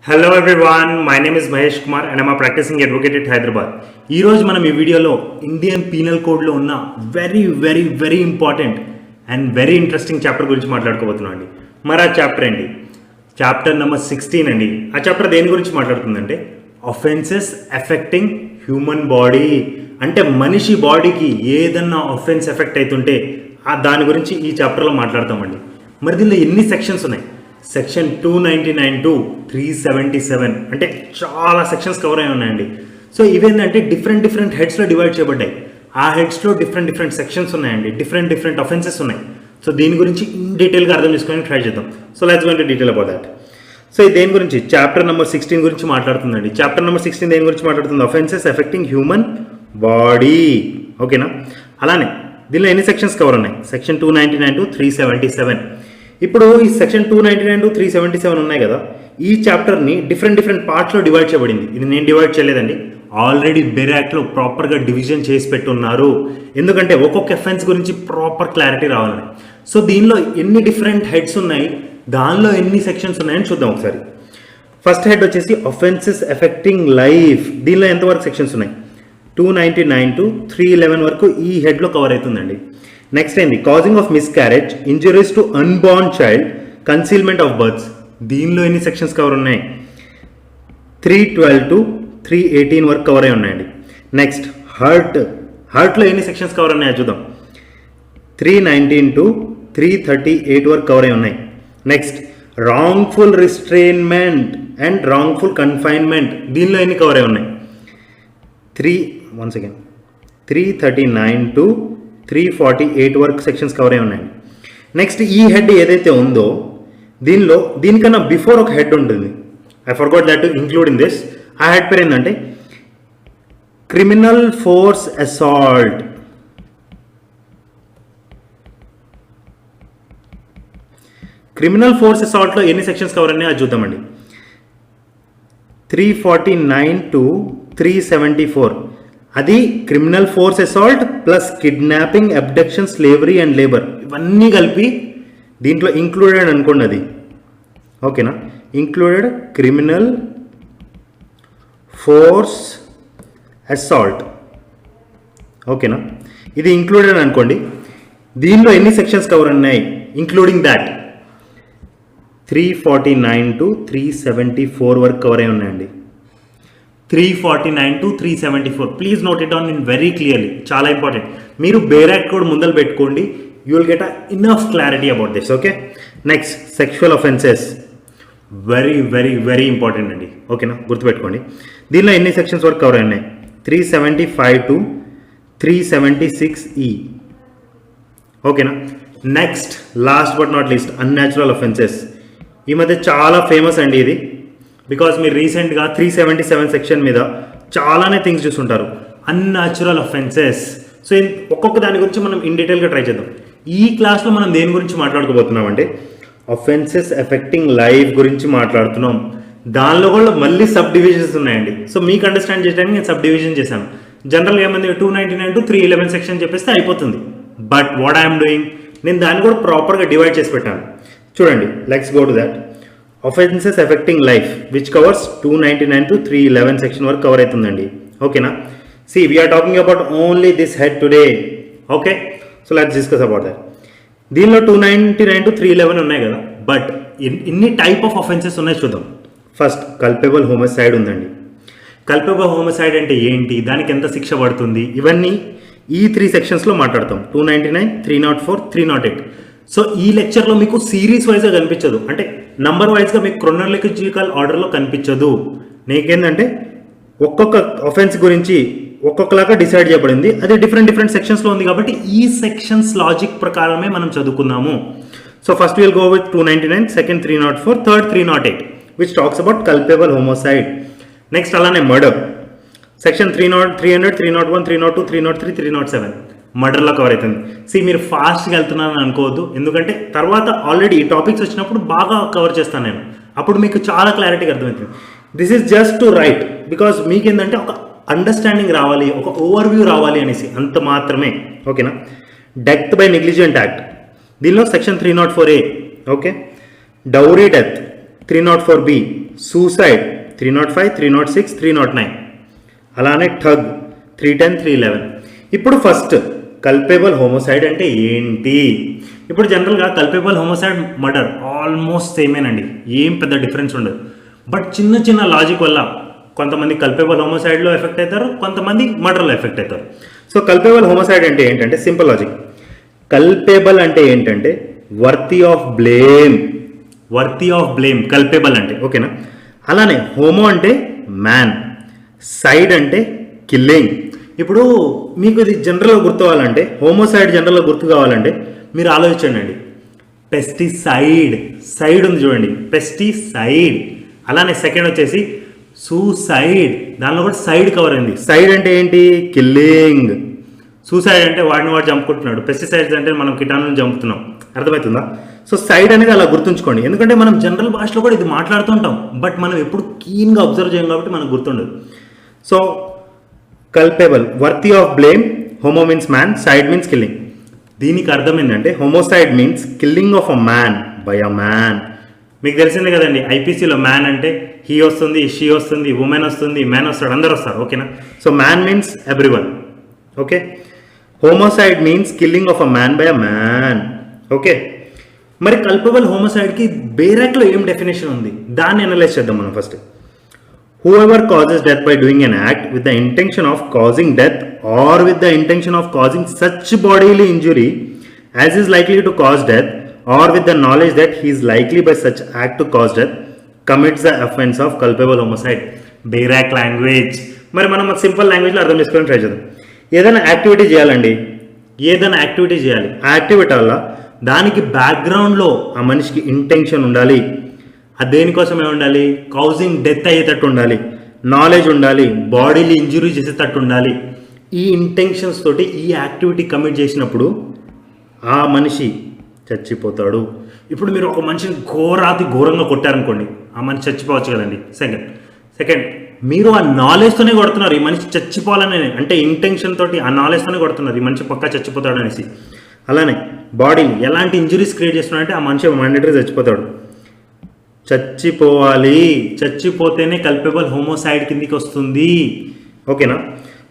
Hello everyone, my name is Mahesh Kumar and I'm a practicing advocate at Hyderabad. ఈ రోజు మనం ఈ వీడియోలో ఇండియన్ పీనల్ కోడ్లో ఉన్న very important and very interesting chapter గురించి మాట్లాడుకోబోతున్నాం అండి. మరి ఆ చాప్టర్ ఏంటి? చాప్టర్ నెంబర్ 16 అండి. ఆ చాప్టర్ దేని గురించి మాట్లాడుతుందంటే అఫెన్సెస్ ఎఫెక్టింగ్ హ్యూమన్ బాడీ. అంటే మనిషి బాడీకి ఏదన్నా అఫెన్స్ ఎఫెక్ట్ అవుతుంటే దాని గురించి ఈ చాప్టర్లో మాట్లాడతామండి. మరి దీనిలో ఎన్ని సెక్షన్స్ ఉన్నాయి? సెక్షన్ 299 టు 377 అంటే చాలా సెక్షన్స్ కవర్ అయి ఉన్నాయండి. సో ఇవేంటంటే డిఫరెంట్ హెడ్స్లో డివైడ్ చేయబడ్డాయి. ఆ హెడ్స్లో డిఫరెంట్ సెక్షన్స్ ఉన్నాయండి, డిఫరెంట్ అఫెన్సెస్ ఉన్నాయి. సో దీని గురించి ఇన్ డీటెయిల్గా అర్థం చేసుకొని ట్రై చేద్దాం. So let's go into detail about that. So ఇది దేని గురించి? చాప్టర్ నెంబర్ 16 గురించి మాట్లాడుతుందండి. చాప్టర్ నెంబర్ 16 దేని గురించి మాట్లాడుతుంది? Offences effecting human body. ఓకేనా? అలానే దీనిలో ఎన్ని సెక్షన్స్ కవర్ ఉన్నాయి? Section 299 to 377. ఇప్పుడు ఈ సెక్షన్ 299 టు 377 ఉన్నాయి కదా, ఈ చాప్టర్ని డిఫరెంట్ పార్ట్స్లో డివైడ్ చేయబడింది. ఇది నేను డివైడ్ చేయలేదండి, ఆల్రెడీ బెర్ యాక్ట్లో ప్రాపర్గా డివిజన్ చేసి పెట్టున్నారు. ఎందుకంటే ఒక్కొక్క ఎఫెన్స్ గురించి ప్రాపర్ క్లారిటీ రావాలని. సో దీనిలో ఎన్ని డిఫరెంట్ హెడ్స్ ఉన్నాయి, దానిలో ఎన్ని సెక్షన్స్ ఉన్నాయని చూద్దాం ఒకసారి. ఫస్ట్ హెడ్ వచ్చేసి అఫెన్సెస్ ఎఫెక్టింగ్ లైఫ్. దీనిలో ఎంతవరకు సెక్షన్స్ ఉన్నాయి? 299 టు 311 వరకు ఈ హెడ్లో కవర్ అవుతుందండి. నెక్స్ట్ ఏంది? Causing of miscarriage, injuries to unborn child, concealment of births. దీనిలో ఎన్ని సెక్షన్స్ కవర్ ఉన్నాయి? 312 టు 318 వరకు కవర్ అయి ఉన్నాయండి. నెక్స్ట్ హార్ట్లో ఎన్ని సెక్షన్స్ కవర్ ఉన్నాయో చూద్దాం. 319 టు 338 వరకు కవర్ అయి ఉన్నాయి. Next wrongful restraint and wrongful confinement. దీనిలో ఎన్ని కవర్ అయి ఉన్నాయి? 339 టు 348 వరకు సెక్షన్స్ కవర్ అయి ఉన్నాయండి. నెక్స్ట్ ఈ హెడ్ ఏదైతే ఉందో దీనికన్నా బిఫోర్ ఒక హెడ్ ఉంటుంది. I forgot that to include in this. ఆ హెడ్ పేరు ఏంటంటే criminal force assault. Criminal force అసాల్ట్లో ఎన్ని సెక్షన్స్ కవర్ అయినాయి అది చూద్దామండి. 349 టు 374. అది criminal force assault plus kidnapping, abduction, slavery and labour ఇవన్నీ కలిపి దీంట్లో ఇంక్లూడెడ్ అనుకోండి. అది ఓకేనా? Included criminal force assault. ఓకేనా? ఇది ఇంక్లూడెడ్ అనుకోండి. దీనిలో ఎన్ని సెక్షన్స్ కవర్ ఉన్నాయి ఇంక్లూడింగ్ దాట్? 349 టు 374 వరకు కవర్ అయి ఉన్నాయండి. 349 to 374. Please note it down in very clearly. చాలా ఇంపార్టెంట్. మీరు బేర్ యాక్ట్ కోడ్ ముందలు పెట్టుకోండి. You will get enough clarity about this. Okay? Next sexual offences. Very important అండి. ఓకేనా? గుర్తుపెట్టుకోండి. దీనిలో ఎన్ని సెక్షన్స్ వరకు కవర్ అయినాయి? 375 టు 376E. ఓకేనా? Next last but not least unnatural offences. ఈ మధ్య చాలా ఫేమస్ అండి ఇది. బికాజ్ మీరు రీసెంట్గా 377 సెక్షన్ మీద చాలానే థింగ్స్ చూస్తుంటారు. Unnatural offences. సో ఒక్కొక్క దాని గురించి మనం ఇన్ డీటెయిల్గా ట్రై చేద్దాం. ఈ క్లాస్లో మనం దేని గురించి మాట్లాడుకోబోతున్నాం అంటే అఫెన్సెస్ ఎఫెక్టింగ్ లైఫ్ గురించి మాట్లాడుతున్నాం. దానిలో కూడా మళ్ళీ సబ్ డివిజన్స్ ఉన్నాయండి. సో మీకు అండర్స్టాండ్ చేయడానికి నేను సబ్ డివిజన్ చేశాను. జనరల్గా ఏమంది 299 టు 311 సెక్షన్ చెప్పేస్తే అయిపోతుంది. బట్ వాట్ ఐఎమ్ డూయింగ్, నేను దాన్ని కూడా ప్రాపర్గా డివైడ్ చేసి పెట్టాను. చూడండి, let's go to that. Offences affecting life which covers 299 to 311 section వరకు కవర్ అవుతుందండి. ఓకేనా? See we're talking about only this head today. Okay? So let's discuss about that. దీనిలో 299 టు 311 ఉన్నాయి కదా, బట్ ఇన్ని టైప్ ఆఫ్ అఫెన్సెస్ ఉన్నాయి చూద్దాం. First culpable homicide ఉందండి. కల్పబుల్ హోమిసైడ్ అంటే ఏంటి, దానికి ఎంత శిక్ష పడుతుంది, ఇవన్నీ ఈ 3 సెక్షన్స్లో మాట్లాడతాం. 299, 304, 308. సో ఈ లెక్చర్లో మీకు సిరీస్ వైజ్గా కనిపించదు, అంటే నంబర్ వైజ్గా మీకు క్రొనాలజికల్ ఆర్డర్లో కనిపించదు. నీకేంటంటే ఒక్కొక్క అఫెన్స్ గురించి ఒక్కొక్కలాగా డిసైడ్ చేయబడింది. అది డిఫరెంట్ సెక్షన్స్లో ఉంది కాబట్టి ఈ సెక్షన్స్ లాజిక్ ప్రకారమే మనం చదువుకున్నాము. So first will go with 299, second 304, third 308 which talks about culpable homicide. Next అలానే మర్డర్. సెక్షన్ 300, 301, 302, 303, 307 మర్డర్లో కవర్ అవుతుంది. మీరు ఫాస్ట్గా వెళ్తున్నానని అనుకోవద్దు, ఎందుకంటే తర్వాత ఆల్రెడీ ఈ టాపిక్స్ వచ్చినప్పుడు బాగా కవర్ చేస్తాను నేను. అప్పుడు మీకు చాలా క్లారిటీగా అర్థమవుతుంది. This is just to right, because మీకు ఏంటంటే ఒక అండర్స్టాండింగ్ రావాలి, ఒక ఓవర్ వ్యూ రావాలి అనేసి, అంత మాత్రమే. ఓకేనా? Death by negligent act. దీనిలో section 304A. Okay? Dowry death. 304B suicide 305, 306, 309. అలానే ఠగ్ 310, 311. ఇప్పుడు ఫస్ట్ కల్పేబుల్ హోమోసైడ్ అంటే ఏంటి? ఇప్పుడు జనరల్గా కల్పేబుల్ హోమోసైడ్ మర్డర్ ఆల్మోస్ట్ సేమేనండి, ఏం పెద్ద డిఫరెన్స్ ఉండదు. బట్ చిన్న చిన్న లాజిక్ వల్ల కొంతమంది కల్పేబుల్ హోమోసైడ్లో ఎఫెక్ట్ అవుతారు, కొంతమంది మర్డర్లో ఎఫెక్ట్ అవుతారు. సో కల్పేబుల్ హోమోసైడ్ అంటే ఏంటంటే సింపుల్ లాజిక్. కల్పేబుల్ అంటే ఏంటంటే worthy of blame, worthy of blame culpable అంటే, ఓకేనా? అలానే హోమో అంటే మ్యాన్, సైడ్ అంటే కిల్లింగ్. ఇప్పుడు మీకు ఇది జనరల్గా గుర్తు కావాలంటే, హోమోసైడ్ జనరల్గా గుర్తు కావాలంటే మీరు ఆలోచించండి. పెస్టిసైడ్, సైడ్ ఉంది చూడండి, పెస్టిసైడ్. అలానే సెకండ్ వచ్చేసి సూసైడ్, దానిలో కూడా సైడ్ కవర్ అయింది. సైడ్ అంటే ఏంటి? కిల్లింగ్. సూసైడ్ అంటే వాడిని వాడు చంపుకుంటున్నాడు. పెస్టిసైడ్స్ అంటే మనం కిటాణులను చంపుతున్నాం. అర్థమవుతుందా? సో సైడ్ అనేది అలా గుర్తుంచుకోండి, ఎందుకంటే మనం జనరల్ భాషలో కూడా ఇది మాట్లాడుతుంటాం, బట్ మనం ఎప్పుడు కీన్గా అబ్జర్వ్ చేయం కాబట్టి మనకు గుర్తుండదు. So culpable, worthy of blame, homo means man, side means killing. దీనికి అర్థం ఏంటంటే homicide means killing of a man by a man. మీకు తెలిసిందే కదండి, ఐపీసీలో మ్యాన్ అంటే హీ వస్తుంది, షీ వస్తుంది, ఉమెన్ వస్తుంది, మ్యాన్ వస్తాడు, అందరు వస్తారు, ఓకేనా? So man means everyone, okay? Homicide means killing of a man by a man, okay? మరి కల్పబుల్ హోమోసైడ్కి బేరాక్లో ఏం డెఫినేషన్ ఉంది, దాన్ని అనలైజ్ చేద్దాం మనం first. Whoever causes death by doing an act with the intention of causing death or with the intention of causing such bodily injury as is likely to cause death or with the knowledge that he is likely by such act to cause death commits the offense of culpable homicide. బేరాక్ language. మరి మనం simple లాంగ్వేజ్లో అర్థం చేసుకోవడం try చేద్దాం. ఏదైనా activity చేయాలండి, ఏదైనా activity చేయాలి, ఆ యాక్టివిటీ వల్ల దానికి బ్యాక్గ్రౌండ్లో ఆ మనిషికి ఇంటెన్షన్ ఉండాలి. అది దేనికోసమే ఉండాలి? కాజింగ్ డెత్ అయ్యేటట్టు ఉండాలి, నాలెడ్జ్ ఉండాలి, బాడీని ఇంజురీ చేసేటట్టు ఉండాలి. ఈ ఇంటెన్షన్స్ తోటి ఈ యాక్టివిటీ కమిట్ చేసినప్పుడు ఆ మనిషి చచ్చిపోతాడు. ఇప్పుడు మీరు ఒక మనిషిని ఘోరంగా కొట్టారనుకోండి, ఆ మనిషి చచ్చిపోవచ్చు కదండి. సెకండ్ మీరు ఆ నాలెడ్జ్తోనే కొడుతున్నారు, ఈ మనిషి చచ్చిపోవాలని, అంటే ఇంటెన్షన్ తోటి ఆ నాలెడ్జ్తోనే కొడుతున్నారు, ఈ మనిషి పక్కా చచ్చిపోతాడు అనేసి. అలానే బాడీని ఎలాంటి ఇంజురీస్ క్రియేట్ చేస్తున్నారంటే ఆ మనిషి మ్యాండేటరీ చచ్చిపోతాడు. చచ్చిపోవాలి, చచ్చిపోతేనే కల్పబుల్ హోమోసైడ్ కిందికి వస్తుంది, ఓకేనా?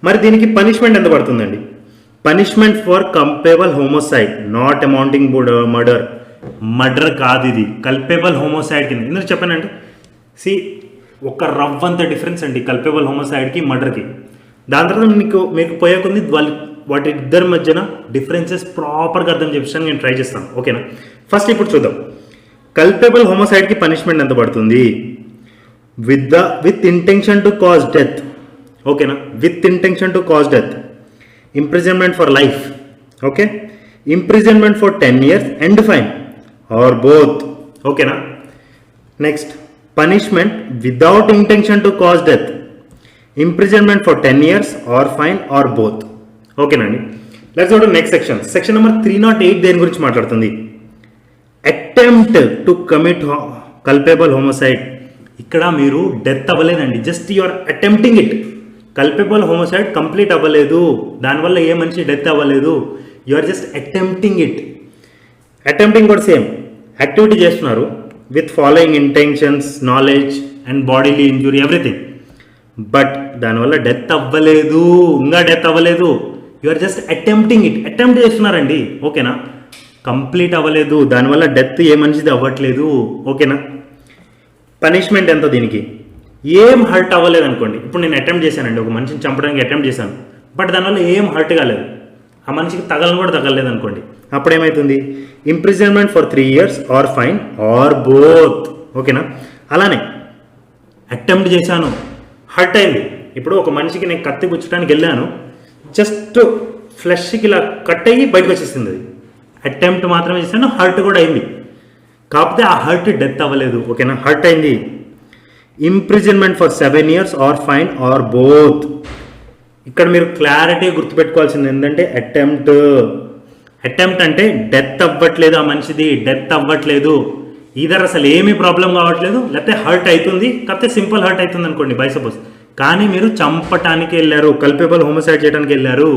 మరి దీనికి పనిష్మెంట్ ఎంత పడుతుందండి? Punishment for culpable హోమోసైడ్ not amounting murder. Murder కాదు ఇది, కల్పబుల్ హోమోసైడ్ కింద. ఎందుకు చెప్పానంటే ఒక రవ్వంత డిఫరెన్స్ అండి కల్పబుల్ హోమోసైడ్కి మర్డర్కి. దాని తర్వాత మీకు పోయే కొంది వాటి ఇద్దరి మధ్యన డిఫరెన్సెస్ ప్రాపర్గా అర్థం చేపించడానికి నేను ట్రై చేస్తాను, ఓకేనా? ఫస్ట్ ఇప్పుడు చూద్దాం, కల్పబుల్ హోమోసైడ్కి పనిష్మెంట్ ఎంత పడుతుంది? With intention to cause death, ఓకేనా? With intention to cause death, imprisonment for life, okay? Imprisonment for 10 years and fine or both, ఓకేనా? Next punishment without intention to cause death, imprisonment for 10 years or fine or both, ఓకేనండి? Let's go to next section number 308 దేని గురించి మాట్లాడుతుంది? Attempt to commit culpable homicide. ఇక్కడ మీరు death అవ్వలేదండి, just you're attempting it. Culpable homicide complete అవ్వలేదు, దానివల్ల ఏ మనిషి డెత్ అవ్వలేదు, you are just attempting it. Attempting కూడా సేమ్ యాక్టివిటీ చేస్తున్నారు with following intentions, knowledge and bodily injury everything, but దానివల్ల డెత్ అవ్వలేదు, ఇంకా డెత్ అవ్వలేదు, you are just attempting it. Attempt చేస్తున్నారండి, ఓకేనా? కంప్లీట్ అవ్వలేదు, దానివల్ల డెత్ ఏ మనిషిది అవ్వట్లేదు, ఓకేనా? పనిష్మెంట్ ఎంత దీనికి? ఏం హర్ట్ అవ్వలేదు అనుకోండి. ఇప్పుడు నేను అటెంప్ట్ చేశానండి, ఒక మనిషిని చంపడానికి అటెంప్ట్ చేశాను, బట్ దానివల్ల ఏం హర్ట్ కాలేదు, ఆ మనిషికి కూడా తగలలేదు అనుకోండి, అప్పుడు ఏమవుతుంది? Imprisonment for 3 years or fine or both, ఓకేనా? అలానే అటెంప్ట్ చేశాను, హర్ట్ అయింది. ఇప్పుడు ఒక మనిషికి నేను కత్తి గుచ్చడానికి వెళ్ళాను, జస్ట్ ఫ్లెష్కి ఇలా కట్ అయ్యి బయటకు వచ్చేసింది. అది అటెంప్ట్ మాత్రమే చేశాను, హర్ట్ కూడా అయింది, కాకపోతే ఆ హర్ట్ డెత్ అవ్వలేదు, ఓకేనా? హర్ట్ అయింది. Imprisonment for 7 years or fine or both. ఇక్కడ మీరు క్లారిటీ గుర్తుపెట్టుకోవాల్సింది ఏంటంటే అటెంప్ట్ అంటే డెత్ అవ్వట్లేదు, ఆ మనిషిది డెత్ అవ్వట్లేదు, ఈధర్ అసలు ఏమీ ప్రాబ్లం కావట్లేదు, లేకపోతే హర్ట్ అవుతుంది, కాకపోతే సింపుల్ హర్ట్ అవుతుంది అనుకోండి బై సపోజ్, కానీ మీరు చంపటానికి వెళ్ళారు, కల్పబుల్ హోమోసైడ్ చేయడానికి వెళ్ళారు,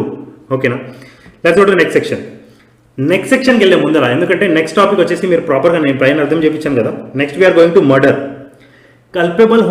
ఓకేనా? Let's go to next section. Next సెక్షన్కి వెళ్ళే ముందర, ఎందుకంటే నెక్స్ట్ టాపిక్ వచ్చేసి మీరు ప్రాపర్గా నేను పైన అర్థం చేయించాను కదా. Next we're going to murder. కల్పెబుల్